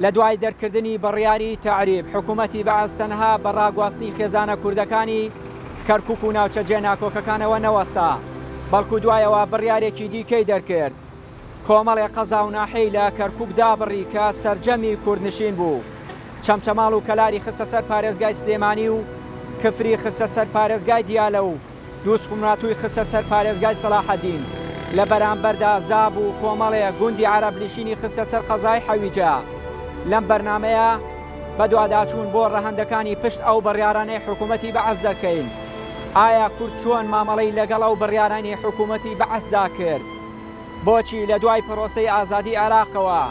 لە دوای دەرکردنی بڕیاری تەعریب حکوومەتی بەعەز تەنها بە ڕاگواستنی خێزانە کوردەکانی کەرکووک و ناوچە جێناکۆکەکانەوە نەوەستا، بەڵکو دوایەوە بڕیارێکی دیکەی دەرکرد. کۆمەڵێ قەزا و ناحەی لە کەرکووک دابڕی کە سەرجەمی کوردنشین بوو. چەمچەماڵ و کەلاری خستە سەر پارێزگای سلێمانی و کفری خستە سەر پارێزگای دیالە و دووسقومناتووی خستە سەر پارێزگای سەلاحەدین. لە بەرامبەردا زاب و کۆمەڵێ گوندی عەرەبنشینی خستە سەر قەزای حەویجە. لەم بەرنامەیە بە دوواداچوون بۆ ڕەهەندەکانی پشت ئەو بڕیارانەی حکوومەتی بەعەز دەکەین. ئایا کورد چۆن مامەڵەی لەگەڵ ئەو بڕیارانی حکوومەتی بەعەزدا کرد؟ بۆچی لە دوای پرۆسەی ئازادی عێراقەوە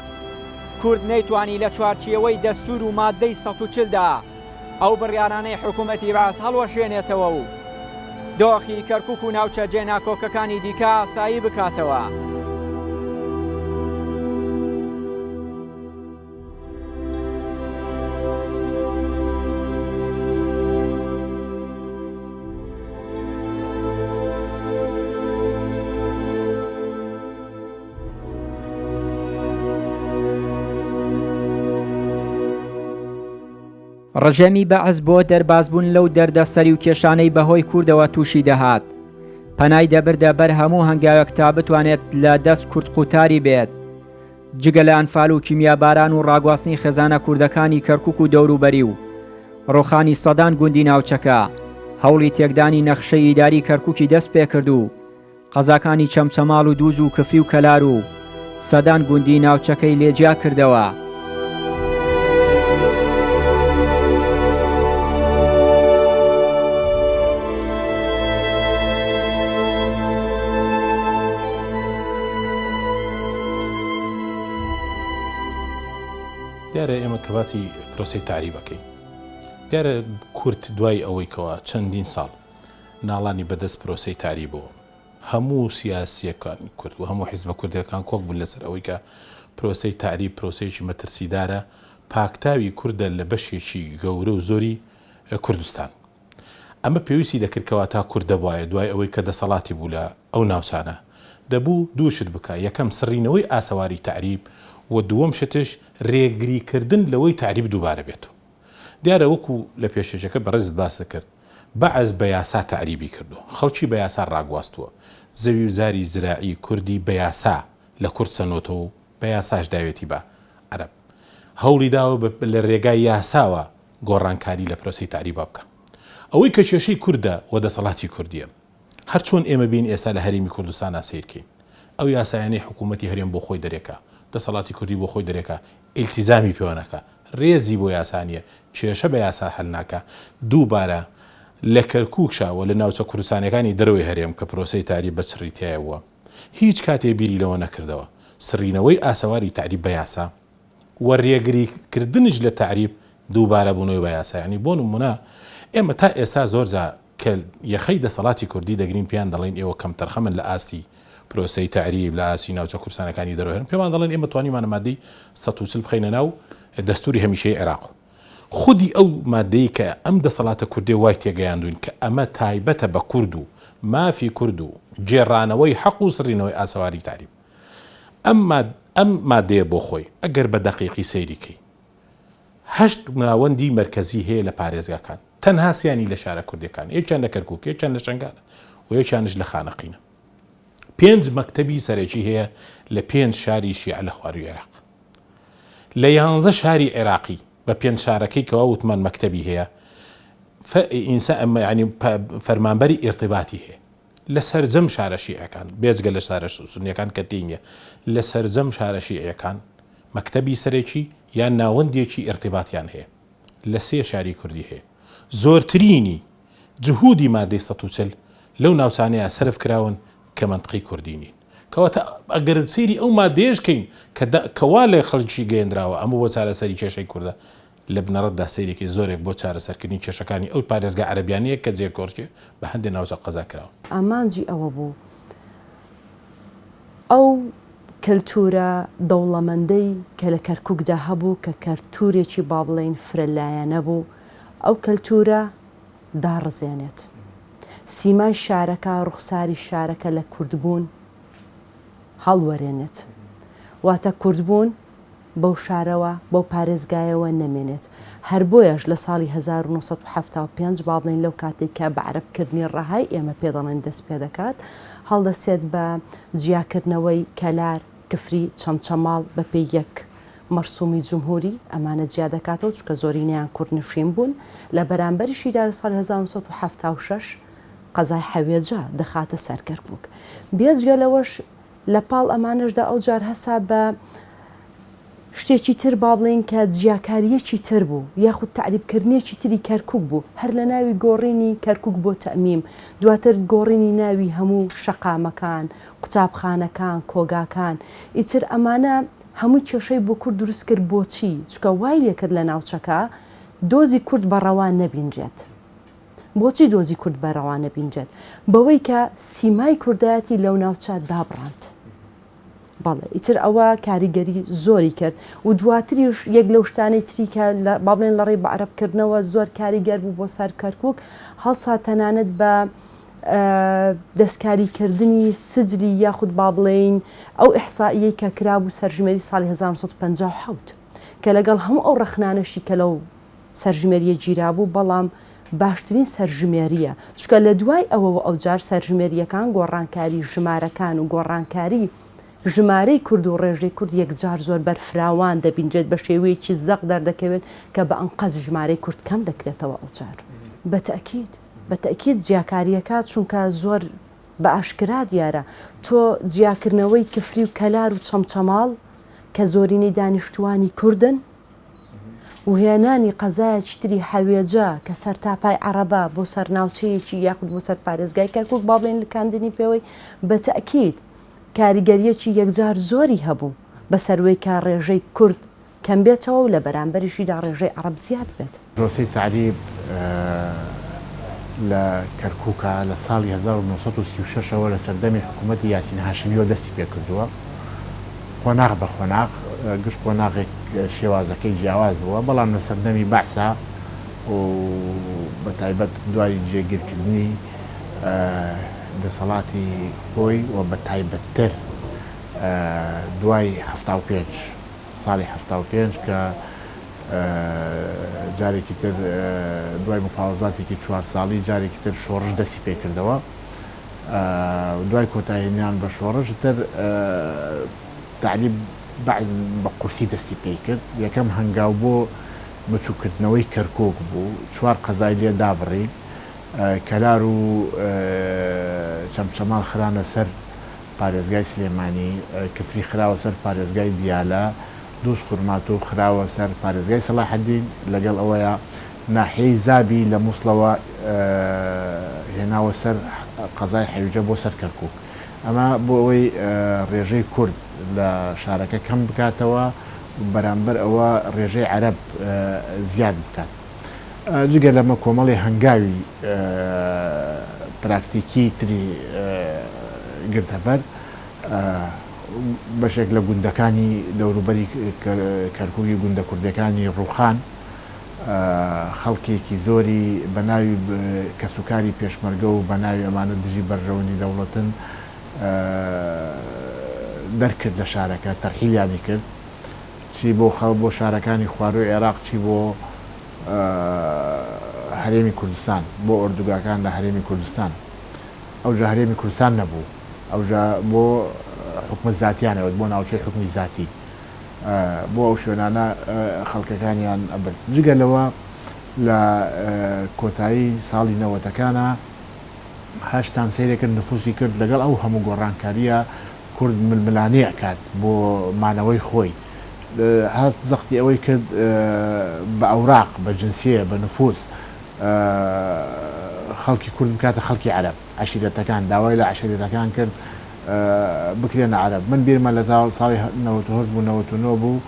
کورد نەیتوانی لە چوارچێوەی دەستور و مادەی 140دا ئەو بڕیارانەی حکوومەتی بەعەز هەڵوەشێنێتەوە و دۆخی کەرکووک و ناوچە جێناکۆکەکانی دیکە ئاسایی بکاتەوە؟ ڕژەمی بەعەز بۆ دەربازبوون لەو دەردەسەری و کێشانەی بەهۆی کوردەوە تووشی دەهات. پەنای دەبردە بەر هەموو هەنگاوێک تا بتوانێت لە دەست کورد قوتاری بێت. جگە لە ئەنفال و کیمیاباران و ڕاگواستنی خێزانە کوردەکانی کەرکووک و دەوروبەری و ڕۆخانی سەدان گوندی ناوچەکە هەوڵی تێکدانی نەخشەی ئیداری کەرکووکی دەست پێ کرد و قەزاکانی چەمچەماڵ و دووز و کفی و کەلار و سەدان گوندی ناوچەکەی لێجیا کردەوە. دیارە ئێمە کە باسی پرۆسەی تاریبەکەی دیارە کورت دوای ئەوەی کەوە چەندین ساڵ ناڵانی بەدەست پرۆسەی تاریبەوە هەموو سیاسیەکانی کورد و هەموو حیزبە کوردەکان کۆک بوون لەسەر ئەوەی کە پرۆسەی تاریب پرۆسەیەکی مەترسیدارە پاکتاوی کوردە لە بەشێکی گەورە و زۆری کوردستان. ئەمە پێویستی دەکردکەوە تا کوردە وایە دوای ئەوەی کە دەسەڵاتی بوو لە ئەو ناوچانە دەبوو دووشت بکە، یەکەم سڕینەوەی ئاسەواری تاریب و دووەم شتش ڕێگریکردن لەوەی تاریب دووبارە بێتەوە. دیارە وەکو لە پێشێجەکە بەڕێزت باس دەکرد بەعەز بە یاسا تاریبی کردو، خەڵکی بە یاسا ڕاگواستووە، زەوی و زاری زراعی کوردی بە یاسا لە کورد سەنۆتەوە و بە یاساش داوێتی بە عەرەب هەوڵی داوە لە ڕێگای یاساوە گۆڕانکاری لە پرۆسەی تاریبا بکە. ئەوەی کە کێشەی کووردە و دەسەڵاتی کوردیە هەر چۆن ئێمە بین ئێستا لە هەرێمی کوردستان سیرکەین ئەو یاسایانەی حکوومەتی هەرێم بۆ خۆی دەرێکە، دەسەڵاتی کوردی بۆ خۆی دەرێکە، ئیلتیزامی پێوەنەکە، ڕێزی بۆ یاسانیە، کێشە بە یاسا هەل ناکە، دووبارە لە کەرکووکشاوە لە ناوچە کوردستانەکانی دەرەوەی هەرێم کە پرۆسەی تاریب بە چڕیتایەوە هیچ کاتێ بیری لەوە نەکردەوە. سڕینەوەی ئاسەواری تاریب بە یاسا و ڕێگریکردنش لە تاریب دووبارە بوونەوەی بە یاسا. ینی بۆ نمونە ئێمە تا ئێستا زۆرجا کە یەخەی دەسەڵاتی کوردی دەگرین پێیان دەڵێن ئێوە کەم تەرخەمن لە ئاستی پرۆسەی تاریب لە ئاسی ناوچە کوردستانەکانی دەرەوەن، پێمان دەڵێن ئێمە توانیمانە مادەی 140 بخەینە ناو دەستوری هەمیشەی عێراق. خودی ئەو مادەی کە ئەم دەسەڵاتە کوردی وای تێگەیاندوین کە ئەمە تایبەتە بە کورد و مافی کورد و گێڕانەوەی حەق و سڕینەوەی ئاسەواری تاریب. ئەم مادەیە بۆ خۆی ئەگەر بە دەقیقی سەیریکەی 8 ناوەندی مەرکەزی هەیە لە پارێزگاکان، تەنها سیانی لە شارە کوردەکان، یەکیان لە کەرکووک، یەکیان لە شەنگالە و یەکیانش لە خانەقینە. 5 مەکتەبی سەرەکی هەیە لە 5 شاری شیعە لە خواروی عێراق. لە 11 شاری عێراقی بە 5 شارەکەی کەوا وتمان مەکتەبی هەیە ینی فەرمانبەری ئیرتیباتی هەیە لە سەرجەم شارە شیعەکان بێجگە لە شارە سونیەکان کە تینگە لە سەرجەم شارە شیعەکان مەکتەبی سەرەکی یان ناوەندێکی ئیرتیباتیان هەیە لە 3 شاری کوردی هەیە. زۆرترینی جهودی مادەی 140 لەو ناوچانەیە سرف کراون کە منطقی کوردینین کەواتە ئەگەر سەیری ئەو مادەیەشکەین کەوا لە خەڵکی گەیەندراوە ئەمە بۆ چارەسەری کێشەی کوردە لە بنەڕەتدا سەیرێکی زۆرێک بۆ چارەسەرکردنی کێشەکانی ئەو پارێزگا عەرەبیانەیە کە جێکۆڕکێ بە هەندێک ناوچە قەزا کراوە. ئامانجی ئەوە بوو ئەو کەلتورە دەوڵەمەندەی کە لە کەرکووکدا هەبوو کە کەلتورێکی با بڵێن فرەلایەنە بوو ئەو کەلتورە داڕزێنێت. سیمای شارەکە ڕوخساری شارەکە لە کوردبوون هەڵوەرێنێت. واتە کوردبوون بەو شارەوە بەو پارێزگایەوە نەمێنێت. هەر بۆیەش لە ساڵی 1975 با بڵێن لەو کاتێک کە بە عەرەبکردنی ڕەهای ئێمە پێ دەڵێن دەست پێ دەکات هەڵدەستێت بە جیاکردنەوەی کەلار کفری چەمچەماڵ بە پێی یەک مەرسومی جمهوری ئەمانە جیا دەکاتەوە چکە زۆرینەیان کوردنشین بوون لە بەرامبەریشیدا لە ساڵی 1976 قەزای حەوێجە دەخاتە سەر کەرکووک. بێجگە لەوەش لە پاڵ ئەمانشدا ئەو جار هەسا بە شتێکی تر با بڵێن کە جیاکاریەکی تر بوو یاخود تعریبکردنیەکی تری کەرکووک بوو هەر لە ناوی گۆڕینی کەرکووک بۆ تەمیم دواتر گۆڕینی ناوی هەموو شەقامەکان قوتابخانەکان کۆگاکان ئیتر ئەمانە هەموو کێشەی بۆ کورد دروست کرد بۆچی چکە وای لێکرد لە ناوچەکە دۆزی کورد بەڕەوان نەبینرێت. بۆچی دۆزی کورد بەڕەوان نەبینرێت؟ بەوەی کە سیمای کوردایەتی لەو ناوچە دابڕاند. بەڵێ ئیتر ئەوە کاریگەری زۆری کرد و دواتریش یەک لەو شتانەی تری کە با بڵێن لە ڕێی بە عەرەبکردنەوە زۆر کاریگەر بوو بۆ سەر کەرکووک هەڵسا تەنانەت بە دەستکاریکردنی سجلی یاخود با بڵێن ئەو ئیحسائیەی کە کرابوو سەرژمێری ساڵی 1950 کە لەگەڵ هەموو ئەو ڕەخنانەشی کە لەو سەرژمێریە گیرابوو بەڵام باشترین سەرژمێریە چکە لە دوای ئەوەوە ئەوجار سەرژمێریەکان گۆڕانکاری ژمارەکان و گۆڕانکاری ژمارەی کورد و ڕێژەی کورد یەکجار زۆر بەرفراوان دەبینرێت بە شێوەیەکی زەق دەردەکەوێت کە بە ئەنقەز ژمارەی کورد کەم دەکرێتەوە ئەوجار. بەتەکید جیاکاریەکات چونکە زۆر بە ئاشکرا دیارە تۆ جیاکردنەوەی کفری و کەلار و چەمچەماڵ کە زۆرینەی دانیشتوانی کوردن و هێنانی قەزایەکی تری حەوێجە کە سەر تاپای عەرەبە بۆ سەر ناوچەیەکی یاخود بۆ سەر پارێزگای کەرکووک با بڵێن لکاندنی پێوەی بەتەکید کاریگەریەکی یەکجار زۆری هەبوو بە سەروەی کا ڕێژەی کورد کەم بێتەوە و لە بەرامبەریشیدا ڕێژەی عەرەب زیاد بێت. پرۆسەی تعریب لە کەرکووکە لە ساڵی 1936ەوە لە سەردەمی حکوومەتی یاسین هاشمیەوە دەستی پێ کردووە خۆناغ بە خۆناغ گشت خۆناغێک شێوازەکەی جیاواز بووە بەڵام لە سەردەمی بەعسا و بە تایبەت دوای جێگیرکردنی دەسەڵاتی خۆی و بە تایبەتتر دوای 75 ساڵی 75 کە جارێکی تر دوای مفاوەزاتێکی 4 ساڵی جارێکی تر شۆڕش دەستی پێ کردەوە دوای کۆتاییان بە شۆڕش تر تعریب بەعز بە قورسی دەستی پێی کرد یەکەم هەنگاو بۆ بچووکردنەوەی کەرکۆک بوو 4 قەزای لێ دابڕی کەلار و چەمچەماڵ خرانە سەر پارێزگای سلێمانی کفری خراوە سەر پارێزگای دیالە دووس خورماتۆ خراوە سەر پارێزگای سەلاحەدین لەگەڵ ئەوەیە ناحیەی زابی لە مووسڵەوە هێناوە سەر قەزای حەویجە بۆ سەر کەرکووک ئەمە بۆ ئەوەی ڕێژەی کورد لە شارەکە کەم بکاتەوە بەرامبەر ئەوە ڕێژەی عەرەب زیاد بکات. جگە لەمە کۆمەڵی هەنگاوی پراکتیکی تری گرتەبەر بەشێک لە گوندەکانی دەوروبەری کەرکووکی گوندە کوردەکانی ڕووخان خەڵکێکی زۆری بە ناوی کەسوکاری پێشمەرگە و بە ناوی ئەمانە دژی بەرژەوەنی دەوڵەتن دەرکرد لە شارەکە تەرحیلیانی کرد چی بۆ خەڵ بۆ شارەکانی خواروی عێراق چی بۆ هەرێمی کوردستان بۆ ئۆردوگاکان لە هەرێمی کوردستان ئەوجا هەرێمی کوردستان نەبوو ئەوجا بۆ حکومت زاتیانەوە بۆ ناوچەی حکومی زاتی بۆ ئەو شوێنانە خەڵکەکانیان ئەبرد جگە لەوە لە کۆتایی ساڵی نەوەتەکانە هەشتان سەیرێکرد نفوسی کرد لەگەڵ ئەو هەموو گۆڕانکاریە کورد ململانەیە کات بۆ مانەوەی خۆی هات زەختی ئەوەی کرد بە ئەوراق بە جنسیە بە نفوس خەڵکی کورد بکاتە خەڵکی عەرەب عەشیرەتەکان داوای لە عەشیرەتەکان کرد بکرێنە عەرەب من بیرمە لە ساڵی 98 بوو 99 بوو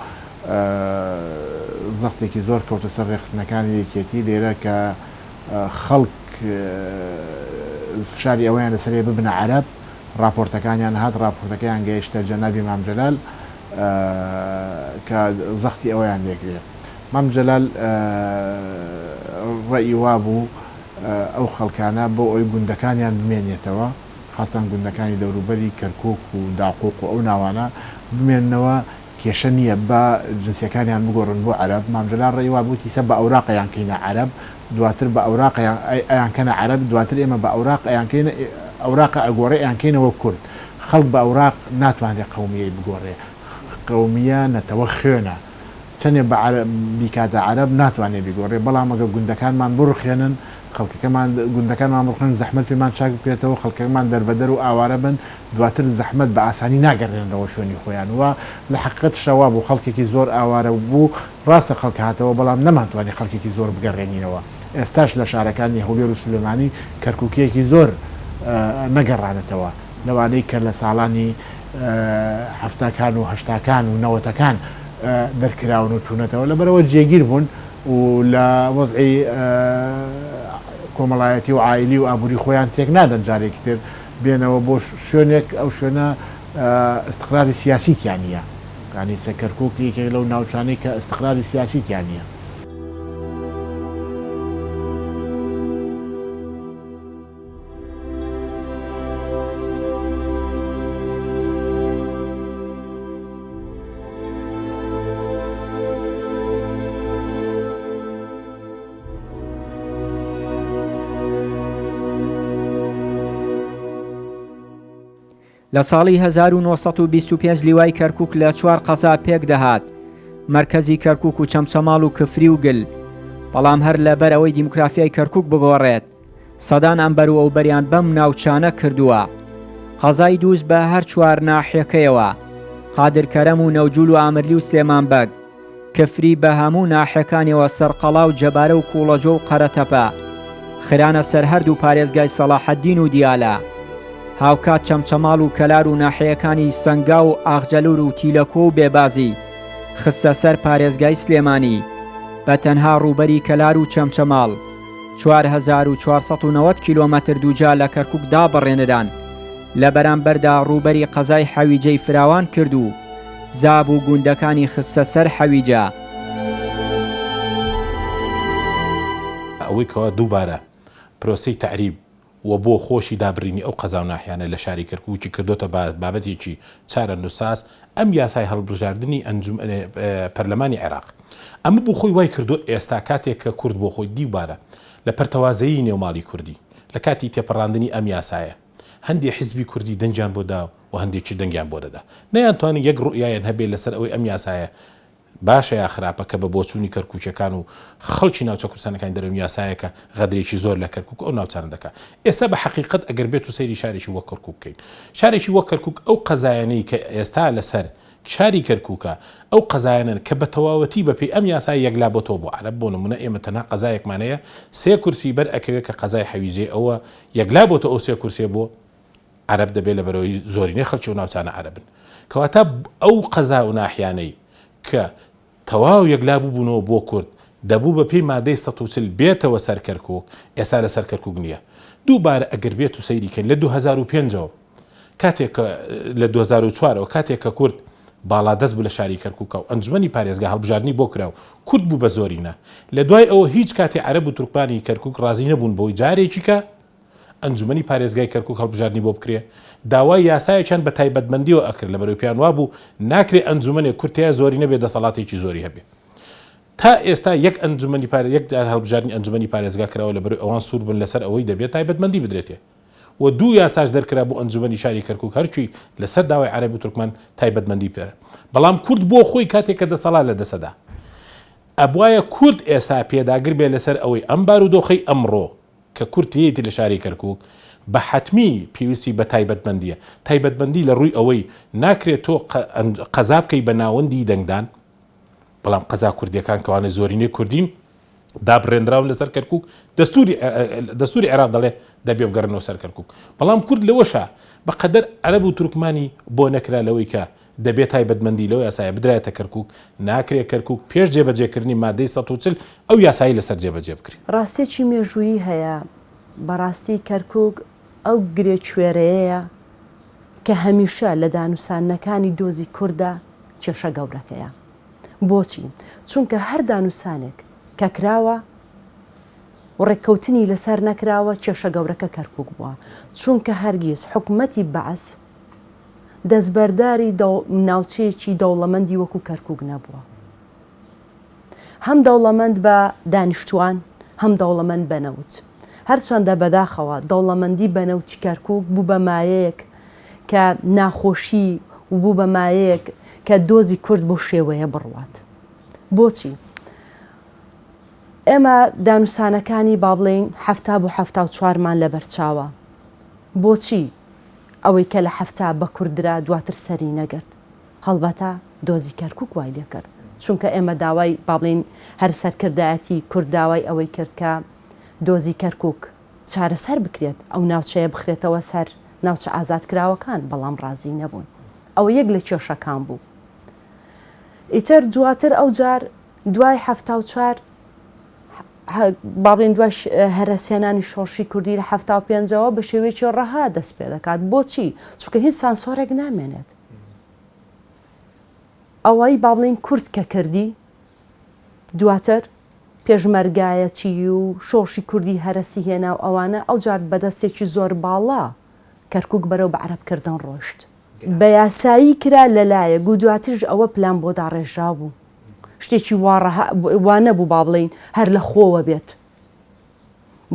زەختێکی زۆر کەوتە سەر ڕێخستنەکانی یەکێتی لێرە کە خەڵک فشاری ئەوەیان لەسەرێ ببنە عەرەب راپۆرتەکانیان هات راپۆرتەکەیان گەیشتە جەنابی مام جەلال کە زەختی ئەوەیان لێکرێت مام جەلال ڕەئی وا بوو ئەو خەڵکانە بۆ ئەوی گوندەکانیان بمێنێتەوە خاستان گوندەکانی دەوروبەری کەرکووک و داقوق و ئەو ناوانە بمێننەوە کێشە نییە بە جنسیەکانیان بگۆڕن بۆ عەرەب مامجلال ڕێی وا بوتی سە بە ئەوراقیان کەینە عەرەب دواتر بە ئەوراقیان کەنە عەرەب دواتر ئێمە بە ئەوراق ئەگۆڕێ یان کەینەوە کورد خەڵک بە ئەوراق ناتوانێت قەومیەی بگۆڕێ قەومیە نەتەوە خوێنە چەندێ بیکاتە عەرەب ناتوانێت بیگۆڕێ بەڵام ئەگە گوندەکانمان بڕخێنن خەڵکەکەمان گوندەکانمان بڕخێن زەحمەت پێمان چاک بکرێتەوە خەڵکەکەمان دەربەدەر و ئاوارە بن دواتر زەحمەت بە ئاسانی ناگەڕێنەوە شوێنی خۆیان وە لە حقیقەت شەوا بوو خەڵکێکی زۆر ئاوارە بوو ڕاستە خەڵک هاتەوە بەڵام نەمانتوانی خەڵکێکی زۆر بگەڕێنینەوە ئێستاش لە شارەکانی هەولێر و سلێمانی کەرکووکیەکی زۆر نەگەڕانێتەوە لەوانەی کە لە ساڵانی هەفتاکان و هەشتاکان و نەوەتەکان دەرکراون و چوونەتەوە لەبەرەوە جێگیر بوون و لە وەزعی کۆمەڵایەتی و عائیلی و ئابووری خۆیان تێک نادەن جارێکی تر بێنەوە بۆ شوێنێک ئەو شوێنە استقراری سیاسیتیان نیە ینی سەکەرکووک یەکێک لەو ناوچانەی کە استقراری سیاسیتیان نیە. لە ساڵی 1925 لیوای کەرکووک لە 4 قەزا پێک دەهات مرکزی کەرکووک و چەمچەماڵ و کفری و گل بەڵام هەر لەبەر ئەوەی دیموکرافیای کەرکووک بگۆڕێت سەدان ئەمبەر و ئەوبەریان بەم ناوچانە کردووە قەزای دووس بە هەر 4 ناحیەکەیەوە قادرکەرەم و نەوجول و ئامرلی و سێمانبەگ کفری بە هەموو ناحیەکانیەوە سەرقەڵا و جەبارە و کوڵەجۆ و قەرەتەپە خرانە سەر هەردوو پارێزگای سەلاحەدین و دیالە هاوکات چەمچەماڵ و کەلار و ناحیەکانی سەنگا و ئاغجەلور و تیلەکۆ و بێبازی خستە سەر پارێزگای سلێمانی بە تەنها ڕووبەری کەلار و چەمچەماڵ 4490 کیلۆمەتر دووجا لە کەرکووک دابڕێنران لە بەرامبەردا ڕووبەری قەزای حەویجەی فراوان کرد و زاب و گوندەکانی خستە سەر حەویجە. ئەوەی کەوا دووبارە پرۆسەی تعریب و بۆ خۆشی دابرینی ئەو قەزا و ناحیانە لە شاری کەرکووکی کردوتە بابەتێکی چارە نوساس ئەم یاسای هەڵبژاردننی پەرلەمانی عێراق ئەمە بۆ خۆی وای کردو ئێستا کاتێک کە کورد بۆ خۆی دیوبارە لە پەرتەوازایی نێوماڵی کوردی لە کاتی تێپەڕاندنی ئەم یاسایە هەندێک حیزبی کوردی دەنجیان بۆ دا و هەندێکی دەنگیان بۆ دەدا نەیانتوانین یەک ڕوئیان هەبێت لەسەر ئەوەی ئەم یاسایە باشە یا خراپە کە بە بۆچوونی کەرکووکیەکان و خەڵکی ناوچە کوردستانەکانی دەرەوەی یاسایەکە غەدرێکی زۆر لە کەرکووک ئەو ناوچانە دەکات ئێستا بە حەقیقەت ئەگەر بێت و سەیری شارێکی وەک کەرکووک بکەین شارێکی وەک کەرکووک ئەو قەزایانەی کە ئێستا لەسەر شاری کەرکووکە ئەو قەزایانن کە بە تەواوەتی بەپێی ئەم یاسای یەکلا بۆتەوە بۆ عەرەب بۆ نمونە ئێمە تەنها قەزایەکمانەیە 3 کورسی بەر ئەکەوێت کە قەزای حەویجێ ئەوە یەکلا بۆتە ئەو 3 کورسێ بۆ عەرەب دەبێت لە بەرەوەی زۆرینەی خەڵکی و ناوچانە عەرەبن کەواتە ئەو قەزا و ناحیانەی کە تەواو یەکلا بووبوونەوە بۆ کورد دەبوو بە پێی مادەی 140 بێتەوە سەر کەرکووک ئێستا لە سەر کەرکووک نییە دووبارە ئەگەر بێت و سەیریکەن لە 2005ەوە کاتێک لە 2004ەوە کاتێک کە کورد باڵا دەست بوو لە شاری کەرکووکە و ئەنجومەنی پارێزگا هەڵبژاردننی بۆ کراو کورد بوو بە زۆرینە لە دوای ئەوە هیچ کاتێ عەرەب و تورکمانی کەرکووک ڕازی نەبوون بۆی جارێکی کە ئەنجومەنی پارێزگای کەرکووک هەڵبژاردننی بۆ بکرێ داوای یاسایەکیان بە تایبەتمەندیەوە ئەکرد لە بەرەوەی پیان وابوو ناکرێ ئەنجومەنێک کورتەیە زۆری نەبێت دەسەڵاتێکی زۆری هەبێ تا ئێستا یەک ئەنجومەنی یەک جار هەڵبژاردننی ئەنجومەنی پارێزگا کراوە لە بەرەوەی ئەوان سوور بن لەسەر ئەوەی دەبێت تایبەتمەندی بدرێتێ و دوو یاساش دەرکرا بۆ ئەنجومەنی شاری کەرکووک هەرچی لەسەر داوای عەرەب و تورکمان تایبەتمەندی پێرە بەڵام کورد بۆ خۆی کاتێک کە دەسەڵات لە دەسەدا ئەبوایە کورد ئێستا پێداگر بێ لەسەر ئەوەی ئەم بارودۆخەی ئەمڕۆ کە کورد هەیەی لە شاری کەرکووک بە حتمی پێویستی بە تایبەتمەندیە تایبەتمەندی لە ڕووی ئەوەی ناکرێت تۆ قەزا بکەی بە ناوەندی دەنگدان بەڵام قەزا کوردیەکان کەوانە زۆرینەی کوردین دابڕێنراون لەسەر کەرکووک دەستوری عێراق دەڵێ دەبێ بگەڕنەوە سەر کەرکووک بەڵام کورد لەوەشە بەقەدەر عەرەب و تورکمانی بۆ نەکرا لەوەی کە دەبێت تایبەتمەندی لەوە یاسایە بدرایەتە کەرکووک ناکرێت کەرکووک پێش جێبەجێکردنی مادەی 140 ئەو یاسایی لەسەر جێبەجێ بکرێت ڕاستێکی مێژوویی هەیە بەڕاستی کەرکووک ئەو گرێ کوێرەیەیە کە هەمیشە لە دانووسانەکانی دۆزی کووردە کێشە گەورەکەیە بۆچی چونکە هەر دانووسانێک کە کراوە ڕێککەوتنی لەسەر نەکراوە کێشە گەورەکە کەرکووک بووە چونکە هەرگیز حکومەتی بەعەس دەستبەرداری ناوچەیەکی دەوڵەمەندی وەکو کەرکووک نەبووە. هەم دەوڵەمەند بە دانیشتوان، هەم دەوڵەمەند بەنەوت. هەرچەندە بەداخەوە دەوڵەمەندی بەنەوتی کەرکووک بوو بە مایەیەک کە ناخۆشی و بوو بە مایەیەک کە دۆزی کورد بۆ شێوەیە بڕوات. بۆچی؟ ئێمە دانووسانەکانی با بڵێین 1970 لە بەرچاوە. بۆچی ئەوەی کە لە 70 بە کوردرا دواتر سەری نەگرت؟ هەڵبەتە دۆزی کەرکووک وای لێ کرد. چونکە ئێمە داوای با بڵێین هەر سەرکردایەتی کورد داوای ئەوەی کرد کە دۆزی کەرکووک چارەسەر بکرێت، ئەو ناوچەیە بخرێتەوە سەر ناوچە ئازادکراوەکان، بەڵام ڕازی نەبوون. ئەوە یەک لە کێشەکان بوو. ئیتر دواتر ئەو جار دوای 74 با بڵێن دوای هەرەسێنانی شۆڕشی کوردی لە 75ەوە بە شێوەیەکی ڕەها دەست پێ دەکات. بۆچی؟ چونکە هیچ سانسۆرێک نامێنێت. ئەوەی با بڵێن کورد کە کردی دواتر پێشمەرگایەتی و شۆڕشی کوردی هەرەسی هێنا و ئەوانە ئەو جار بەدەستێکی زۆر باڵا کەرکووک بەرەو بە عەرەبکردن ڕۆشت. بە یاسایی کرا لەلایەک و دواترش ئەوە پلان بۆ داڕێژرا بوو. شتێکی وانە بوو با بڵێین هەر لە خۆوە بێت،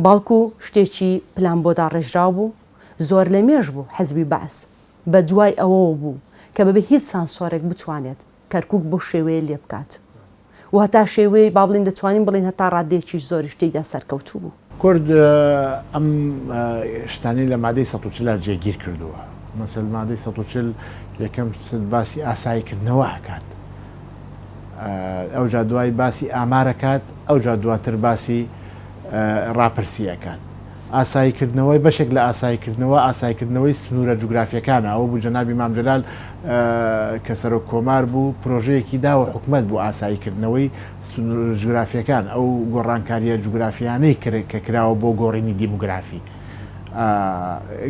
باڵکو شتێکی پلان بۆ داڕێژرا بوو، زۆر لە مێژ بوو حەزبی بەعس بە دوای ئەوەوە بوو کە بەبێ هیچ سانسۆرێک بتوانێت کەرکووک بۆ شێوەیە لێ بکات و هەتا شێوەیە با بڵێن دەتوانین بڵێن هەتا ڕادێکی زۆری شتێکدا سەرکەوتوو بوو. کورد ئەم شتانی لە مادەی ١٤ جێگیر کردووە. مەسەل مادەی ١40 یەکەم باسی ئاساییکردنەوە هەکات، ئەو جا دوای باسی ئامارەکات، ئەو جا دواتر باسی ڕاپرسیەکات. ئاساییکردنەوەی بەشێک لە ئاساییکردنەوەی سنوورە جوگرافیەکانە. ئەوە بوو جەنابی مام جەلال کە سەرۆک کۆمار بوو پرۆژەیەکی داوە حکومەت بوو ئاساییکردنەوەی سنوورە جوگرافیەکان، ئەو گۆڕانکاریە جوگرافیانەی کە کراوە بۆ گۆڕینی دیموگرافی.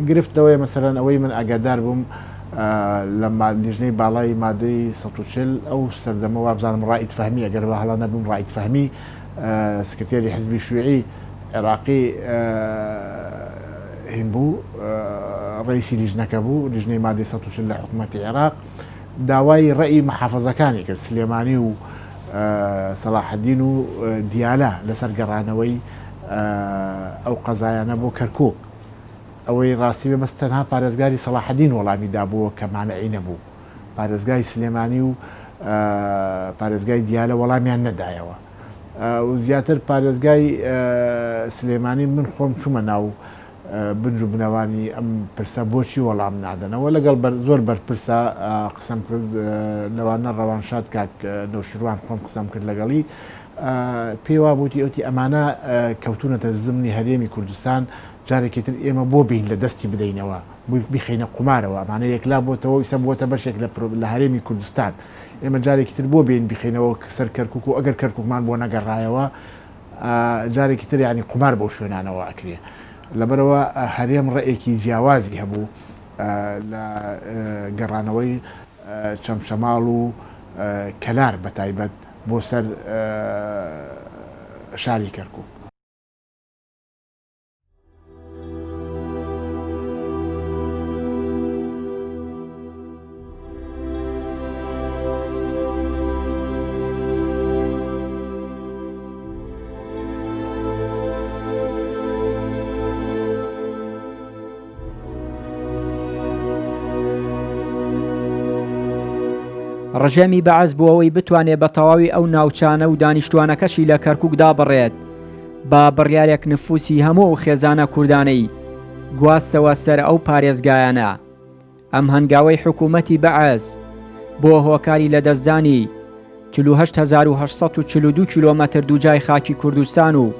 گرفتەوەی مەسەرەن ئەوەی من ئاگادار بووم لە لیژنەی باڵای مادەی ١40 ئەو سەردەمە وابزانم ڕائید فەهمی، ئەگەر بە هەڵا نەبووم ڕائید فەهمی سکرتێری حزبی شوێعی عێراقی هین بوو، ڕئیسی لیژنەکە بوو، لیژنەی مادەی ١40 لە حکوومەتی عێراق داوای ڕەئی مەحافەزەکانی کرد، سلێمانی و سەلاحەدین و دیالە لەسەر گەڕانەوەی ئەو قەزایانە بۆ کەرکووک. ئەوەی ڕاستی بە بەس تەنها پارێزگاری سەلاحەدین وەڵامی دابووە کە مانعی نەبوو، پارێزگای سلێمانی و پارێزگای دیالە وەڵامیان نەدایەوە و زیاتر پارێزگای سلێمانی من خۆم چوومە ناو بنج و بنەوانی ئەم پرسە بۆچی وەڵام نادەنەوە، لەگەڵ زۆر بەرپرسە قسەم کرد لەوانە ڕەوانشاد کاک نەوشیروان خۆم قسەم کرد لەگەڵی، پێوا بووتی ئەوتی ئەمانە کەوتونەتە زمانی هەرێمی کوردستان، جارێکیتر ئێمە بۆ بین لە دەستی بدەینەوە بخینە قمارەوە، ئەمانە یەکلا بۆتەوە ئیسە بۆتە بەشێک لە هەرێمی کوردستان، ئێمە جارێکیتر بۆ بین بخینەوە سەر کەرکووک و ئەگەر کەرکووکمان بۆ نەگەڕایەوە جارێکیتر یعنی قمار بۆ شوێنانەوە ئەکرێ. لەبەرەوە هەرێم ڕێیەکی جیاوازی هەبوو لە گەڕانەوەی چەمشەماڵ و کەلار بەتایبەت بۆ سەر شاری کەرکووک. ڕژێمی بەعەز بوو ئەوەی بتوانێت بە تەواوی ئەو ناوچانە و دانیشتوانەکەشی لە کەرکووکدا بڕێت بە بڕیارێک نفوسی هەموو خێزانە کوردانەی گواستەوە سەر ئەو پارێزگایانە. ئەم هەنگاوەی حکوومەتی بەعەز بۆ هۆکاری لە دەستدانی 48,842 کیلۆمەتر دووجای خاکی کوردستان و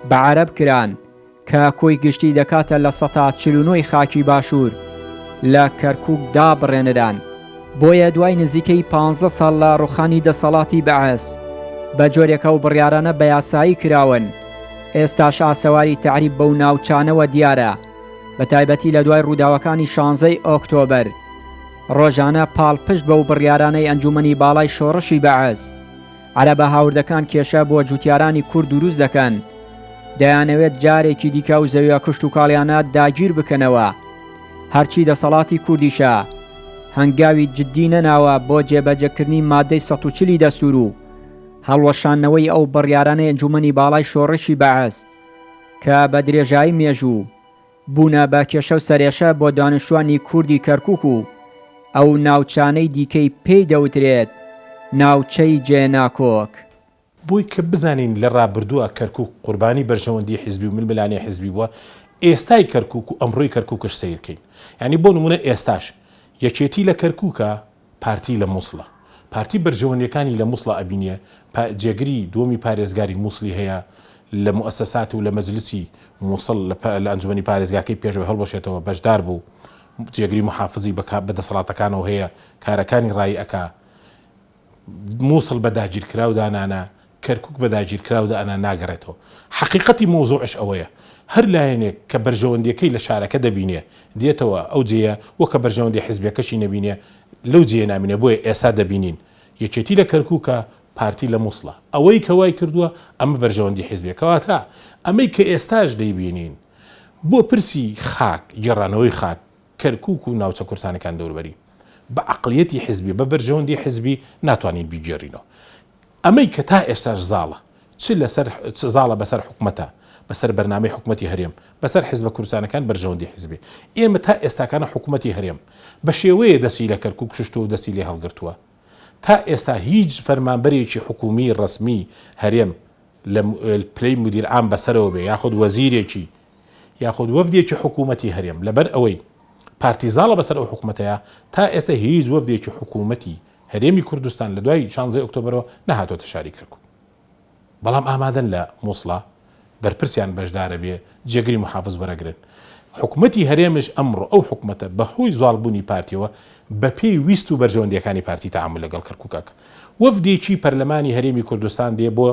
بە عەرەب کران کە کۆی گشتی دەکاتە لە 149 خاکی باشوور لە کەرکووک دابڕێنران. بۆیە دوای نزیکەی 15 ساڵ لە ڕوخانی دەسەڵاتی بەعەز بە جۆرێکە و بڕیارانە بە یاسایی کراون، ئێستاش ئاسەواری تعریب بەو ناوچانەوە دیارە، بە تایبەتی لە دوای ڕووداوەکانی 16 ئۆکتۆبەر ڕۆژانە پاڵپشت بەو بڕیارانەی ئەنجومەنی باڵای شۆڕشی بەعەز عەرەبە هاوردەکان کێشە بۆ جوتیارانی کورد دروست دەکەن، دەیانەوێت جارێکی دیکە و زەویە کشت و کاڵیانە داگیر بکەنەوە، هەرچی دەسەڵاتی کوردیشە هەنگاوی جددی نەناوە بۆ جێبەجێکردنی مادەی 140 دەستور و هەڵوەشانەوەی ئەو بڕیارانەی ئەنجومەنی باڵای شۆڕشی بەعەز کە بە درێژایی مێژوو بوونە بە کێشە و سەرێشە بۆ دانیشتوانی کوردی کەرکووک و ئەو ناوچانەی دیکەی پێی دەوترێت ناوچەی جێناکۆک. بۆی کە بزانین لە ڕابردووە کەرکووک قوربانی بەرژەوەندی حیزبی و ململانی حیزبی بووە، ئێستای کەرکووک و ئەمڕۆی کەرکووکش سیرکەین. یعنی بۆ نمونە ئێستاش یەکێتی لە کەرکووکە پارتی لە مووسڵە، پارتی بەرژەوەندیەکانی لە مووسڵە ئەبینیە، جێگری دووەمی پارێزگاری مووسڵی هەیە لە مؤسسات و لە مەجلیسی مووسڵ لە ئەنجومەنی پارێزگاکەی پێشەوەی هەڵبەشێتەوە بەشدار بوو، جێگری محافزی بەدەسەڵاتەکانەوە هەیە، کارەکانی ڕای ئەکا، مووسڵ بە داگیرکراودا نانە، کەرکووک بە داگیرکراودا ئەنا ناگەڕێتەوە. حقیقەتی مۆزوعش ئەوەیە، هەر لایەنێک کە بەرژەوەندیەکەی لە شارەکە دەبینێ دێتەوە ئەو جێە وەکە بەرژەوەندی حیزبەکەشی نەبینێ لەو جێ نامینێ، بۆیە ئێستا دەبینین یەکێتی لە کەرکووکە پارتی لە مووسڵە، ئەوەی کە وای کردووە ئەمە بەرژەوەندی حیزبێکەوە تا ئەمەی کە ئێستاش دەیبینین بۆ پرسی خاک گێڕانەوەی خاک کەرکووک و ناوچە کورسانەکان دەوروبەری بە عەقڵیەتی حیزبی بە بەرژەوەندی حیزبی ناتوانین بیگێڕینەوە. ئەمەی کە تا ئێستاش زاڵە چ زاڵە بەسەر حکومەتە، بەسەر بەرنامەی حکومەتی هەرێم، بەسەر حیزبە کوردستانەکان بەرژەوەندی حیزبی. ئێمە تا ئێستاکانە حکومەتی هەرێم بە شێوەیە دەسی لە کەرکووک ششتو و دەسی لێ هەڵگرتووە. تا ئێستا هیچ فەرمانبەرێکی حکومی ڕسمی هەرێم لە پلەی مدیر عام بەسەرەوە بێ یاخود وەزیرێکی یاخود وەفدێکی حکوومەتی هەرێم لەبەر ئەوەی پارتیزاڵە بەسەر ئەو حکوومەتەیە تا ئێستا هیچ وەفدێکی حکوومەتی هەرێمی کوردستان لە دوای 16 ئۆکتۆبرەوە نەهاتۆتە شاری کەرکووک. بەڵام ئامادەن لە مووسڵە بەرپرسیان بەشدارە بێ جێگری محافز وەرەگرن. حکوومەتی هەرێمش ئەمڕۆ ئەو حکوومەتە بەهۆی زاڵبوونی پارتیەوە بە پێی ویست و بەرژەوەندیەکانی پارتی تەعامل لەگەڵ کەرکووکەکە. وەفدێکی پەرلەمانی هەرێمی کوردستان دێ بۆ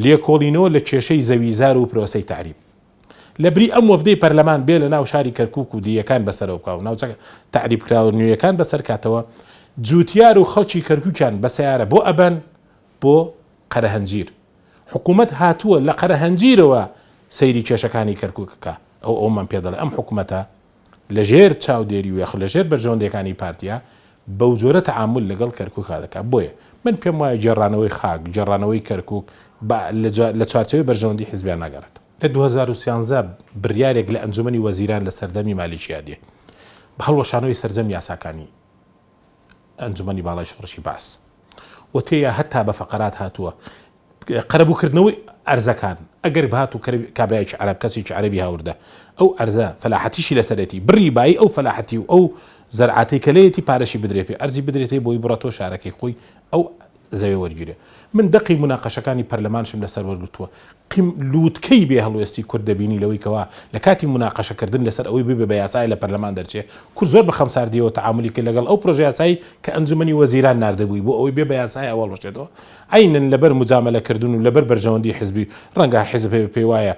لێکۆڵینەوە لە کێشەی زەویزار و پرۆسەی تعریب. لەبری ئەم وەفدەی پەرلەمان بێ لە ناو شاری کەرکووک و دیەکان بەسەرەوە بکە و ناوچە تعریب کراوە نوێیەکان بەسەر کاتەوە جوتیار و خەڵکی کەرکووکیان بە سیارە بۆ ئەبەن بۆ قەرەهەنجیر. حکوومەت هاتووە لە قەرەهەنجیرەوە سەیری کێشەکانی کەرکووکەکە. ئەومان پێ دەڵێ ئەم حکوومەتە لە ژێر چاودێری و یاخ لە ژێر بەرژەوەندیەکانی پارتیە بەو جۆرە تەعامل لەگەڵ کەرکووکا دەکات. بۆیە من پێم وایە گێڕانەوەی خاک گێڕانەوەی کەرکووک لە چوارچەوەی بەرژەوەندی حیزبیان ناگەڕێت. لە 2013 بڕیارێک لە ئەنجومەنی وەزیران لە سەردەمی مالیکیا دێ بە هەڵوەشانەوەی سەرجەم یاساکانی ئەنجومەنی باڵای شۆڕشی باس و تێیە هەتا بە فەقەرات هاتووە قەرەبووکردنەوەی ئەرزەکان ئەگەر بهات و کابرایکی عەرەب کەسێکی عەرەبی هاوردە ئەو ئەرزە فەلاحەتیشی لەسەرەتی بڕی بایی ئەو فەلاحەتی و ئەو زەرعاتەی کە لەیەتی پارەشی بدرێت پێ ئەرزی بدرێتێ بۆی بڕاتۆ شارەکەی خۆی ئەو زەوێ وەرگیرێ. من دقی مناقەشەکانی پەرلەمانشم لەسەر وەرگرتووە لووتکەی بێ هەڵوێستی کورد دەبینی لەوەی کەوا لە کاتی مناقەشەکردن لەسەر ئەوەی ببێ بە یاسای لە پەرلەمان دەرچێ کورد زۆر بە خەمساردیەوە تەعاملی کرد لەگەڵ ئەو پرۆژە یاسایی کە ئەنجومەنی وەزیران ناردەبووی بۆ ئەوەی بێ بە یاسای ئەوەڵ بەشێتەوە عینەن لەبەر مجامەلەکردن و لەبەر بەرژەوەندی حیزبی ڕەنگە حیزب پێی وایە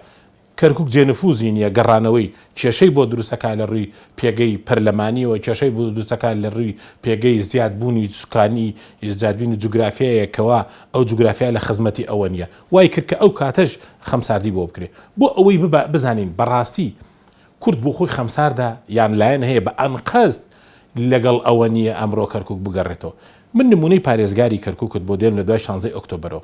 کەرکووک جێنفوزی نییە گەڕانەوەی کێشەی بۆ دروستەکە لە ڕووی پێگەی پەرلەمانیەوە کێشەی بۆ دروستەکە لە ڕووی پێگەی زیادبوونی سوکانی زیادبوونی جوگرافیەیەکەوە ئەو جوگرافیا لە خزمەتی ئەوە نییە وای کرد کە ئەو کاتەش خەمساردی بۆ بکرێت بۆ ئەوەی بزانین بەڕاستی کورد بۆ خۆی خەمساردا یان لایەن هەیە بە ئەنقەست لەگەڵ ئەوە نییە ئەمڕۆ کەرکووک بگەڕێتەوە. من نمونەی پارێزگاری کەرکووکت بۆ دێم لە دوای 16 ئۆکتۆبرەوە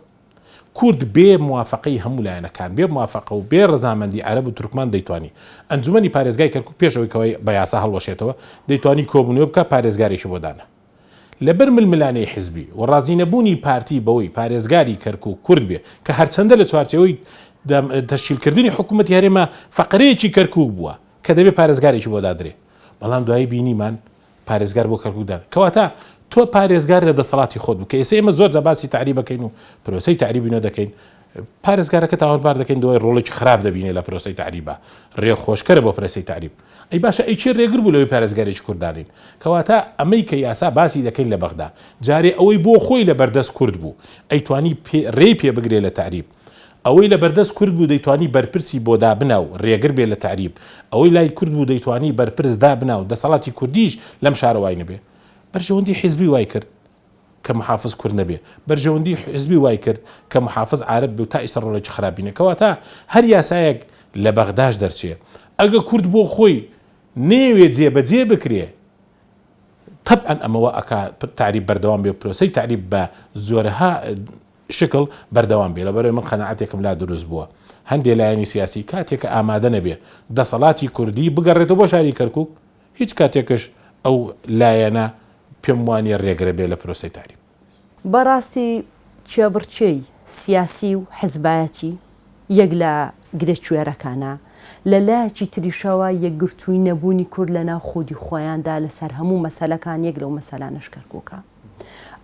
کورد بێ موافقەی هەموو لایەنەکان بێ موافقە و بێ ڕەزامەندی عەرەب و تورکمان دەیتوانی ئەنجومەنی پارێزگای کەرکووک پێشەوەی کەوەی بە یاسا هەڵوەشێتەوە دەیتوانی کۆبوونەوە بکە پارێزگارێکی بۆ دانا لەبەر ململانەی حیزبی و ڕازینەبوونی پارتی بەوەی پارێزگاری کەرکووک کورد بێ کە هەرچەندە لە چوارچەوەی تەشکیلکردنی حکوومەتی هەرێمە فەقەرەیەکی کەرکووک بووە کە دەبێت پارێزگارێکی بۆ دادرێ بەڵام دوایی بینیمان پارێزگار بۆ کەرکووک دان کەواتە تۆ پارێزگار لە دەسەڵاتی خۆت بکە ئێستا ئێمە زۆر جەباسی تعریبەکەین و پرۆسەی تعریبی نۆ دەکەین پارێزگارەکە تاوانبار دەکەین دەوەی ڕۆڵێکی خراپ دەبینێت لە پرۆسەی تعریبە ڕێ خۆشکەرە بۆ پرۆسەی تعریب ئەی باشە ئەی چی ڕێگر بوو لەوەی پارێزگارێکی کورددانین کەواتە ئەمەی کە یاسا باسی دەکەین لە بەغدا جارێ ئەوەی بۆ خۆی لە بەردەست کورد بوو ئەیتوانی ڕێ پێ بگرێ لە تعریب ئەوەی لە بەردەست کورد بوو دەیتوانی بەرپرسی بۆ دابنا و ڕێگر بێ لە تعریب ئەوەی لای کورد بوو دەیتوانی بەرپرس دابنا و دەسەڵاتی کوردیش لەم شارەوای نەبێ بەرژەوەندی حیزبی وای کرد کە محافظ کورد نەبێ بەرژەوەندی حیزبی وای کرد کە محافظ عارب بێ و تا ئێستا ڕۆڵێکی خراپینە کەواتە هەر یاسایەک لە بەغداش دەرچێ ئەگە کورد بۆ خۆی نێوێ جێبەجێ بکرێ طبعا ئەمەوە ئەک تعریب بەردەوام بێ پرۆسی تعریب بە زۆرها شکل بەردەوام بێ لە بەرەوەی من قەنەعەتێکم لا دروست بووە هەندێک لایەنی سیاسی کاتێکە ئامادە نەبێ دەسەڵاتی کوردی بگەڕێتەوە بۆ شاری کەرکووک هیچ کاتێکش ئەو لایەنە پێم وانە ڕێگرە بێ لە پرۆسی تعریب. بەڕاستی چێبڕچێی سیاسی و حزبایەتی یەک لە گرێچوێرەکانە لەلایەکی تریشەوە یەکگرتووی نەبوونی کورد لە ناو خودی خۆیاندا لەسەر هەموو مەسەلەکان یەک لەو مەسەلانەش کەرکووکە.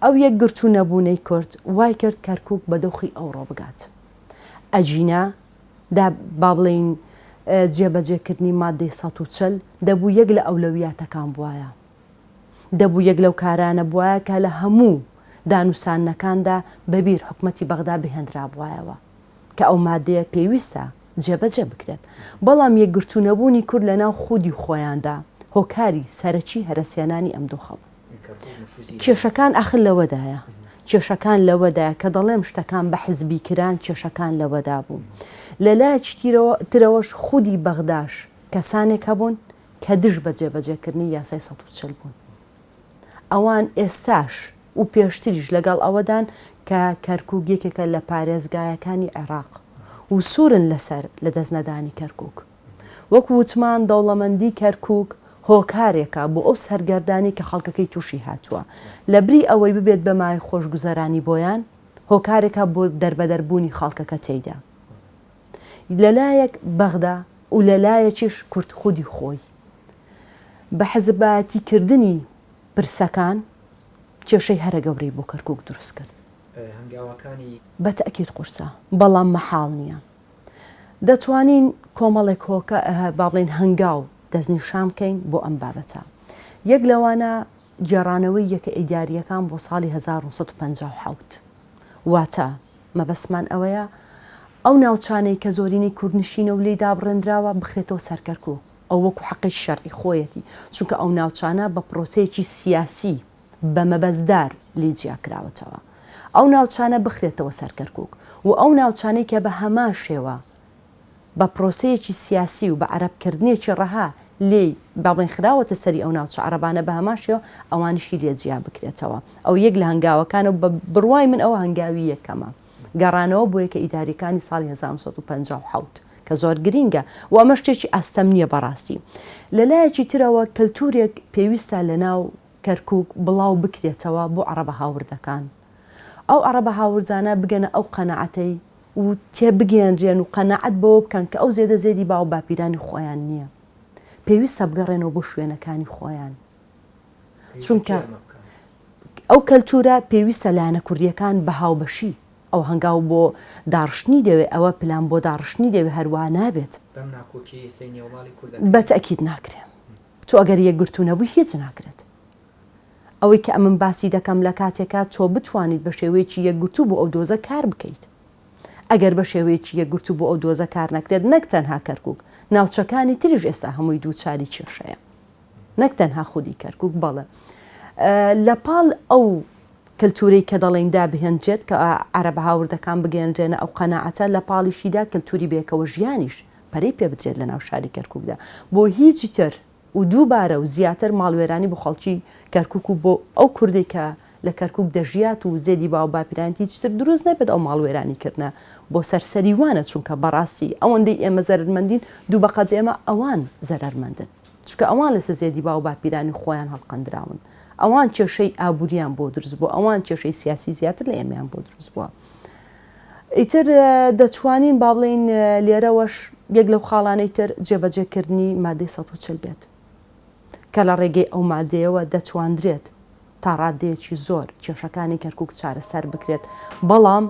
ئەو یەکگرتوو نەبوونەی کورد وای کرد کەرکووک بە دۆخی ئەوڕۆ بگات. ئەجینا با بڵێن جێبەجێکردنی مادەی ١40 دەبوو یەک لە ئەولەویاتەکان بواە. دەبوو یەک لەو کارانە بواە کە لە هەموو دانووسانەکاندا بەبیر حکومەتی بەغدا بهێنرا بواەوە کە ئەو مادەیە پێویستە جێبەجێ بکرێت. بەڵام یەکگرتوو نەبوونی کورد لە ناو خودی خۆیاندا هۆکاری سەرەکی هەرەسیێنانی ئەم دۆخە بوو. کێشەکان ئاخر لەوەدایە کێشەکان لەوەدایە کە دەڵێم شتەکان بە حزبی کران کێشەکان لەوەدا بوو. لەلایەکی ترەوەش خودی بەغداش کەسانێک هەبوون کە دژ بە جێبەجێکردنی یاسای ١40 بوون. ئەوان ئێستاش و پێشتریش لەگەڵ ئەوەدان کە کەرکووک یەکێکە لە پارێزگایەکانی عێراق و سوورن لەسەر لە دەستنەدانی کەرکووک. وەکو وتمان دەوڵەمەندی کەرکووک هۆکارێکە بۆ ئەو سەرگەردانی کە خەڵکەکەی تووشی هاتووە لە بری ئەوەی ببێت بە مای خۆشگوزەرانی بۆیان هۆکارێکە بۆ دەربەدەربوونی خەڵکەکە تێیدا. لەلایەک بەغدا و لەلایەکیش کورد خودی خۆی بە حەزبایەتیکردنی پرسەکان کێشەی هەرە گەورەی بۆ کەرکووک دروست کرد. بە تەئکید قورسە بەڵام مەحاڵ نییە. دەتوانین کۆمەڵێک هۆکە با بڵێن هەنگاو دەستنیشان بکەین بۆ ئەم بابەتە. یەک لەوانە جێڕانەوەی یەکە ئیداریەکان بۆ ساڵی 1950 واتە مەبەسمان ئەوەیە ئەو ناوچانەی کە زۆرینەی کوردنشینە و لێی دابڕێنراوە بخرێتەوە سەر کەرکووک ئەو وەکو حەقی شەرعی خۆیەتی چونکە ئەو ناوچانە بە پرۆسەیەکی سیاسی بە مەبەزدار لێ جیاکراوەتەوە. ئەو ناوچانە بخرێتەوە سەر کەرکووک و ئەو ناوچانەی کە بە هەمان شێوە بە پرۆسەیەکی سیاسی و بە عەرەبکردنێکی ڕەها لێ باڵێن خراوەتە سەری ئەو ناوچە عەرەبانە بە هەمان شێوە ئەوانیشی لێ جیا بکرێتەوە. ئەو یەک لە هەنگاوەکانە بە بڕوای من ئەوە هەنگاوی یەکەمە گەڕانەوە بۆ یەکە ئیداریەکانی ساڵی 1950 کە زۆر گرینگە و ئەمە شتێکی ئەستەم نییە بەڕاستی. لەلایەکی ترەوە کەلتورێک پێویستە لە ناو کەرکووک بڵاو بکرێتەوە بۆ عەرەبە هاوردەکان. ئەو عەرەبە هاوردانە بگەنە ئەو قەنەعەتەی و تێبگەێنرێن و قەنەعەت بەوە بکەن کە ئەو زێدە زێدی باو باپیرانی خۆیان نییە. پێویستە بگەڕێنەوە بۆ شوێنەکانی خۆیان. چونکە ئەو کەلتورە پێویستە لایەنە کوردیەکان بە هاوبەشی ئەو هەنگاو بۆ داڕشتنی دەوێت ئەوە پلان بۆ داڕشتنی دەوێت هەروە نابێت بە تەئکید ناکرێت. تۆ ئەگەر یەکگرتوو نەبووی هیچ ناکرێت. ئەوەی کە ئەمن باسی دەکەم لە کاتێکا تۆ بتوانیت بە شێوەیەکی یەکگرتوو بۆ ئەو دۆزە کار بکەیت. ئەگەر بە شێوەیەکی یەکگرتوو بۆ ئەو دۆزە کار نەکرێت نەک تەنها کەرکووک ناوچەکانی تریش ئێستا هەمووی دووچاری کێشەیە نەک تەنها خودی کەرکووک بەڵێ لە پاڵ ئەو کللتوری کە دەڵێن دابهێنرێت کە عەرەبە هاوردەکان بگەێنرێنە ئەو قەنەعەتە لە پاڵیشیدا کللتوری بێکەوە ژیانیش پەرەی پێ بدرێت لە ناو شاری کەرکووکدا بۆ هیچی تر و دووبارە و زیاتر ماڵوێرانی بۆ خەڵکی کەرکووک و بۆ ئەو کوردی کە لە کەرکووک دەژیات و زێدی باو باپیرانی هیچتر دروست نەبێت ئەو ماڵوێرانی کردە بۆ سەرسەریوانە چونکە بەڕاستی ئەوەندەی ئێمە زەرمەندین دوو بەقەت ئێمە ئەوان زەرمەندن چونکە ئەوان لەسەر زێدی باو باپیرانی خۆیان هەڵقەندراون ئەوان کێشەی ئابووریان بۆ دروست بوو ئەوان کێشەی سیاسی زیاتر لە ئێمەیان بۆ دروست بووە. ئیتر دەتوانین با بڵێن لێرەوەش یەک لەو خاڵانەی تر جێبەجێکردنی مادەی 140 بێت کە لە ڕێگەی ئەو مادەیەوە دەتواندرێت تا ڕادەیەکی زۆر کێشەکانی کەرکووک چارەسەر بکرێت بەڵام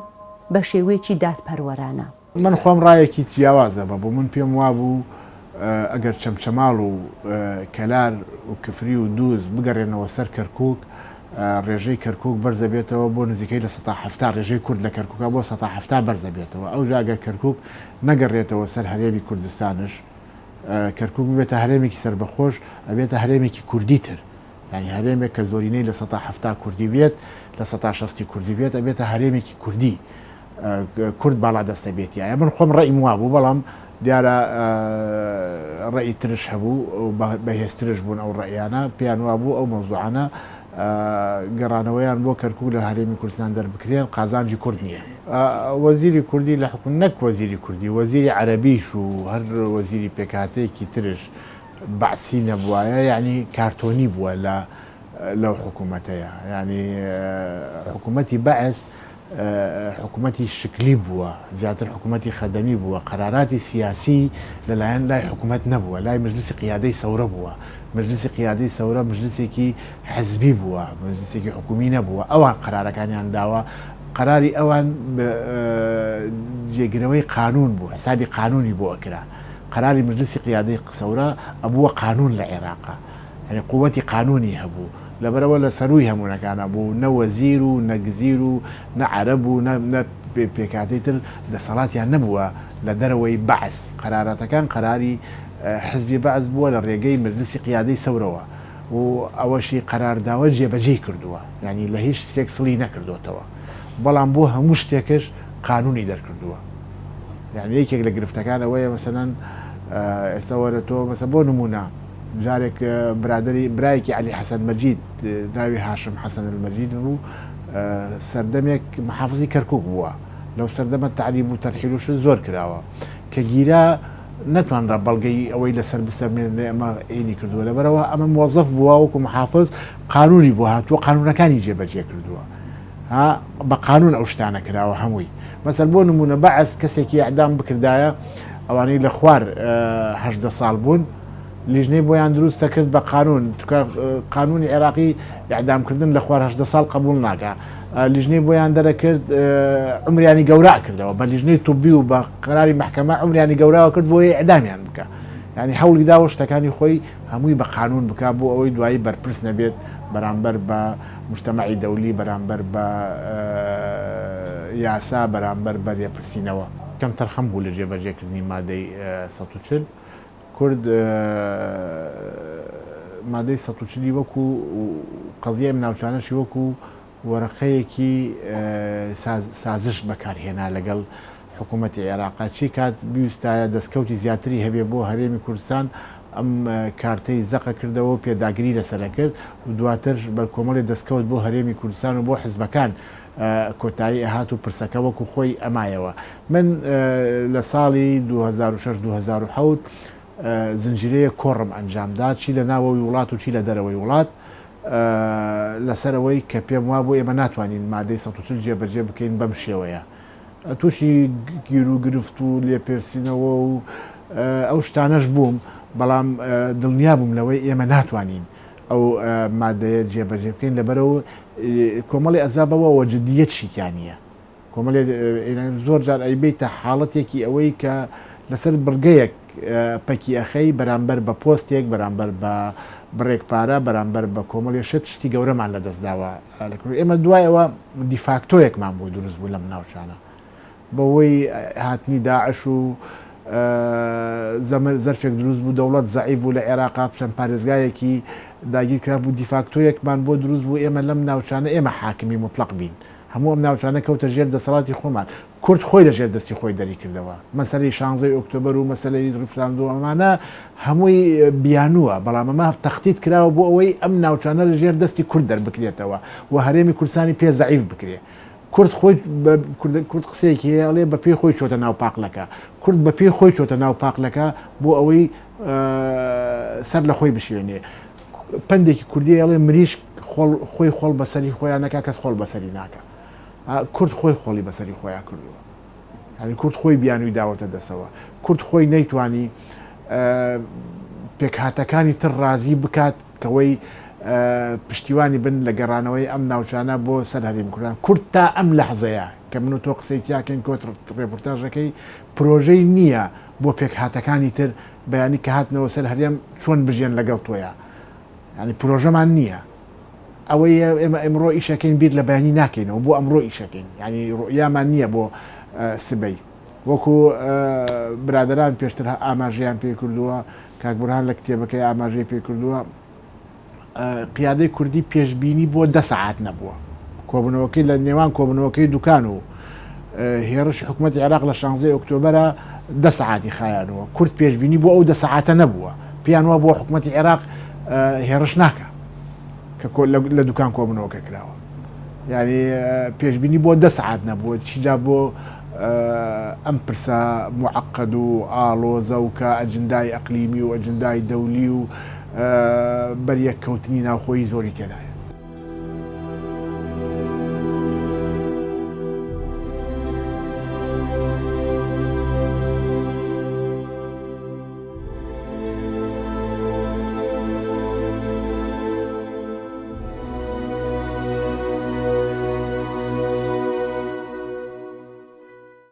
بە شێوەیەکی دادپەروەرانە. من خۆم ڕایەکی جیاوازە بە بۆ من پێم وابوو ئەگەر چەمچەماڵ و کەلار و کفری و دووز بگەڕێنەوە سەر کەرکووک ڕێژەی کەرکووک بەرزە بێتەوە بۆ نزیکەی لە 170 ڕێژەی کورد لە کەرکووکە بۆ 170 بەرزە بێتەوە ئەو ژاگە کەرکووک نەگەڕێتەوە سەر هەرێمی کوردستانش کەرکووک بێتە هەرێمێکی سربەخۆش ئەبێتە هەرێمێکی کوردی تر ینی هەرێمێک کە زۆرینەی لە 170 کوردی بێت لە 160 کوردی بێت ئەبێتە هەرێمێکی کوردی کورد باڵا دەستە بێتی ئایا من خۆم ڕێیم وابوو بەڵام دیارە ڕێی ترش هەبوو بەهێزترش بوون ئەو ڕێیانە پێیان وابوو ئەو مەوزوعانە گەڕانەوەیان بۆ کەرکووک لە هەرێمی کوردستان دەربکرێن قازانجی کورد نییە وەزیری کوردی لە حکومت نەک وەزیری کوردی وەزیری عەرەبیش و هەر وەزیری پێکهاتەیەکی ترش بەعسی نەبووایە یعنی کارتۆنی بووە لەو حکوومەتەیە ینی حکوومەتی بەعس حکوومەتی شکلی بووە زیاتر حکوومەتی خەدەمی بووە قەراراتی سیاسی لەلایەن لای حکوومەت نەبووە لای مجلسی قیادەی سەورە بووە مجلسی قیادەی سەورە مجلسێکی حەزبی بووە مجلسێکی حکومی نەبووە ئەوان قەرارەکانیان داوە قەراری ئەوان جێگرەوەی قانون بوو حسابی قانونی بۆ ئەکرا قەراری مجلسی قیادەی سەورە ئەبووە قانون لە عێراقا یعنی قووەتی قانونی هەبوو لەبەرەوە لە سەروی هەمونونەکانە بوو نە وەزیر و نەگزیر و نە عەرەب و نە پێکاتی تر دەسەڵاتیان نەبووە لە دەرەوەی بەعس قەرارەتەکان قەراری حزبی بەعس بووە لە ڕێگەی مجلسی قیادەی سەورەوە و ئەوەشی قەرارداوە جێبەجێ کردووە ینی لە هیچ شتێک سڵی نەکردوتەوە بەڵام بۆ هەموو شتێکش قانونی دەرکردووە یعنی یەکێک لە گرفتەکانەوەیە مەسەلەن ئێستا وەرە تۆ مەسە بۆ نمونە جارێک برایەکی علی حەسەن مەجید ناوی هاشم حەسەن المەجید بوو سەردەمێک محافزی کەرکووک بووە لەو سەردەمە تعریب و تەرحیلوش زۆر کراوە کە گیرا نەتوانرا بەڵگەی ئەوەی لەسەر بسەرمێنێ ئەمە عینی کردووە لەبەرەوە ئەمە موظف بووە وەکو محافظ قانونی بوو هاتووە قانونەکانی جێبەجێ کردووە بە قانون ئەو شتانە کراوە هەمووی مەسەل بۆ نمونە بەعس کەسێکی ئەعدام بکردایە ئەوانەی لە خوار 18 ساڵ بوون لیژنەی بۆیان دروستە کرد بە قانون قانونی عێراقی ئیعدامکردن لە خوار 18 ساڵ قبول ناکە لیژنەی بۆیان دەرەکرد عمریانی گەورە کردەوە بە لیژنەی توبی و بە قەراری محکەمە عمریانی گەوراوە کرد بۆ ئیعدامیان بکە ینی هەوڵیداوە شتەکانی خۆی هەمووی بە قانون بکە بۆ ئەوەی دوایی بەرپرس نەبێت بەرامبەر بە مجتەمەعی دەولی بەرامبەر بە یاسا بەرامبەر بە لێپرسینەوە کەم تەرخەم بوو لە جێبەجێکردنی مادەی 140 کورد مادەی 140 وەکو قەزیە ناوچانەشی وەکو وەرەقەیەکی سازش بەکارهێنا لەگەڵ حکوومەتی عێراقا چی کات بیوستایە دەستکەوتی زیاتری هەبێ بۆ هەرێمی کوردستان ئەم کارتەی زەقە کردەوە و پێداگری لەسەرە کرد و دواتر بەرکۆمەڵی دەستکەوت بۆ هەرێمی کوردستان و بۆ حزبەکان کۆتایی ئەهات و پرسەکە وەکو خۆی ئەمایەوە من لە ساڵی 2006-2007 زنجیرەیە کۆڕم ئەنجامدا چی لە ناوەوەی وڵات و چی لە دەرەوەی وڵات لەسەرەوەی کە پێم وا بۆ ئێمە ناتوانین مادەی 140 جێبەجێ بکەین بەم شێوەیە تووشی گیر و گرفت و لێپێرسینەوە و ئەو شتانەش بووم بەڵام دڵنیا بووم لەوەی ئێمە ناتوانین ئەو مادەیە جێبەجێ بکەین لەبەرەوە کۆمەڵی ئەزابەوە جددیەت شیکانیە کۆمەڵێ زۆر جار ئەیبێتە حاڵەتێکی ئەوەی کە لەسەر بڕگەیەک پەکی ئەخەی بەرامبەر بە پۆستێک بەرامبەر بە بڕێکپارە بەرامبەر بە کۆمەڵی شت شتی گەورەمان لەدەستداوە ئێمە دوایەوە دیفاکتۆیەکمان بۆ دروست بوو لەم ناوچانە بەوەی هاتنی داعش و زەرفێک دروست بوو دەوڵەت زەعیف بوو لە عێراقا پشەن پارێزگایەکی داگیرکرا بوو دیفاکتۆیەکمان بۆ دروست بوو ئێمە لەم ناوچانە ئێمە حاکمی مطلق بین هەموو ئەم ناوچانە کەوتە ژێر دەسەڵاتی خۆمان کورد خۆی لە ژێر دەستی خۆی دەری کردەوە مەسەلەی 16 ئۆکتۆبەر و مەسەلەی ڕیفراندۆ ئەمانە هەمووی بیانووە بەڵام ئەمە تەختیت کراوە بۆ ئەوەی ئەم ناوچانە لە ژێر دەستی کورد دەربکرێتەوە و هەرێمی کوردستانی پێ زەعیف بکرێ کورد خۆی کورد قسەیەکی هەڵێ بە پێی خۆی چۆتە ناو پاقلەکە کورد بە پێی خۆی چۆتە ناو پاقلەکە بۆ ئەوەی سەر لە خۆی بشوێنێ پندێکی کوردی هەڵێ مریش خۆی خۆڵ بەسەری خۆیان نەکا کەس خۆڵ بەسەری ناکە کورد خۆی خۆڵی بەسەری خۆیان کردووە هەنی کورد خۆی بیانووی داوەتە دەسەوە کورد خۆی نەیتوانی پێکهاتەکانی تر ڕازی بکات کەوەی پشتیوانی بن لە گەڕانەوەی ئەم ناوچانە بۆ سەر هەرێمی کوردستان کورد تا ئەم لەحزەیە کە من و تۆ قسەی تیاکەین کۆت ڕێپۆرتاژەکەی پرۆژەی نییە بۆ پێکهاتەکانی تر بەیانی کە هاتنەوە سەر هەرێم چۆن بژێن لەگەڵ تۆیە ینی پرۆژەمان نییە ئەوەی ئێمە ئەمڕۆ ئیشەکەین بیر لە بەیانی ناکەینەوە بۆ ئەمڕۆ ئیشەکەین ینی ڕۆیامان نییە بۆ سبەی وەکو برادران پێشتر ئاماژەیان پێ کردووە کاکبورهان لە کتێبەکەی ئاماژەی پێ کردووە قیادەی کوردی پێشببینی بۆ 10 سەعات نەبووە کۆبنەوەکەی لە نێوان کۆبنەوەکەی دوکان و هێرش حکوومەتی عێراق لە 16 ئۆکتۆبەرە 10 سعاتی خایانەوە کورد پێشببینی بۆ ئەو 10 سعاتە نەبووە پێیان وە بۆ حکوومەتی عێراق هێرش ناکە کە لە دوکان کۆبنەوەکە کراوە یعنی پێشببینی بۆ 10 سعات نەبووە چیجا بۆ ئەم پرسە معقد و ئاڵۆزە و کە ئەجندای ئەقلیمی و ئەجندای دەولی و بەریەککەوتنی ناوخۆی زۆری تێدایە